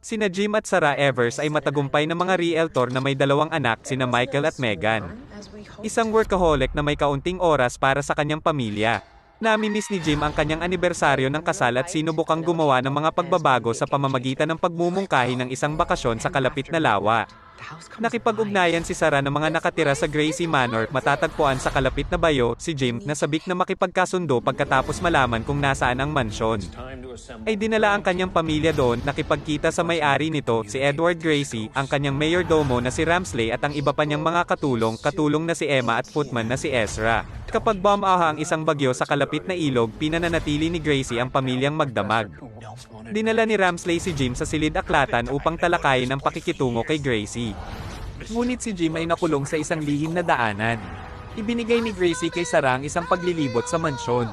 Sina Jim at Sarah Evers ay matagumpay na mga realtor na may dalawang anak, sina Michael at Megan. Isang workaholic na may kaunting oras para sa kanyang pamilya. Namimiss ni Jim ang kanyang anibersaryo ng kasal at sinubukang gumawa ng mga pagbabago sa pamamagitan ng pagmumungkahi ng isang bakasyon sa kalapit na lawa. Nakipag-ugnayan si Sarah ng mga nakatira sa Gracie Manor, matatagpuan sa kalapit na bayo, si Jim, na sabik na makipagkasundo pagkatapos malaman kung nasaan ang mansyon. Ay dinala ang kanyang pamilya doon, nakipagkita sa may-ari nito, si Edward Gracie, ang kanyang mayordomo na si Ramsley at ang iba pa niyang mga katulong na si Emma at footman na si Ezra. Kapag bumaha ang isang bagyo sa kalapit na ilog, pinananatili ni Gracie ang pamilyang magdamag. Dinala ni Ramsley si Jim sa silid-aklatan upang talakayin ang pakikitungo kay Gracie. Ngunit si Jim ay nakulong sa isang lihim na daanan. Ibinigay ni Gracie kay Sarah ang isang paglilibot sa mansyon.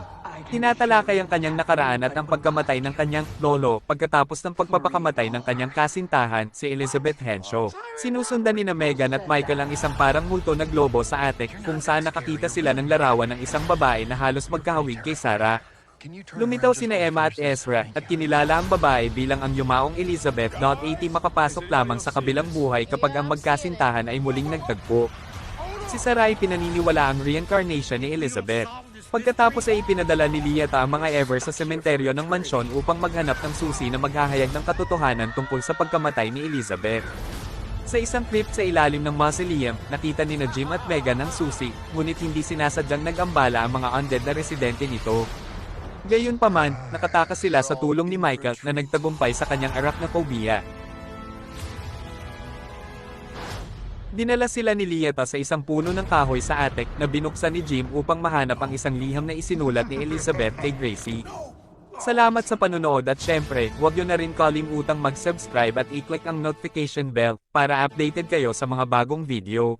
Tinatalakay ang kanyang nakaraan at ang pagkamatay ng kanyang lolo pagkatapos ng pagpapakamatay ng kanyang kasintahan, si Elizabeth Henshaw. Sinusundan ni na Megan at Michael ang isang parang multo na globo sa attic kung saan nakakita sila ng larawan ng isang babae na halos magkahawig kay Sarah. Lumitaw sina Emma at Ezra at kinilala ang babae bilang ang yumaong Elizabeth. Makapasok lamang sa kabilang buhay kapag ang magkasintahan ay muling nagtagpo. Si Sarah ay pinaniniwala ang reincarnation ni Elizabeth. Pagkatapos ay ipinadala ni Lieta ang mga Evers sa sementeryo ng mansyon upang maghanap ng susi na maghahayag ng katotohanan tungkol sa pagkamatay ni Elizabeth. Sa isang crypt sa ilalim ng mausoleum, nakita ni na Jim at Megan ang susi, ngunit hindi sinasadyang nag-ambala ang mga undead na residente nito. Gayunpaman, nakatakas sila sa tulong ni Michael na nagtagumpay sa kanyang arachnophobia. Dinala sila ni Lieta sa isang puno ng kahoy sa attic na binuksan ni Jim upang mahanap ang isang liham na isinulat ni Elizabeth kay Gracie. Salamat sa panonood at syempre, huwag niyo na rin kalimutang mag-subscribe at i-click ang notification bell para updated kayo sa mga bagong video.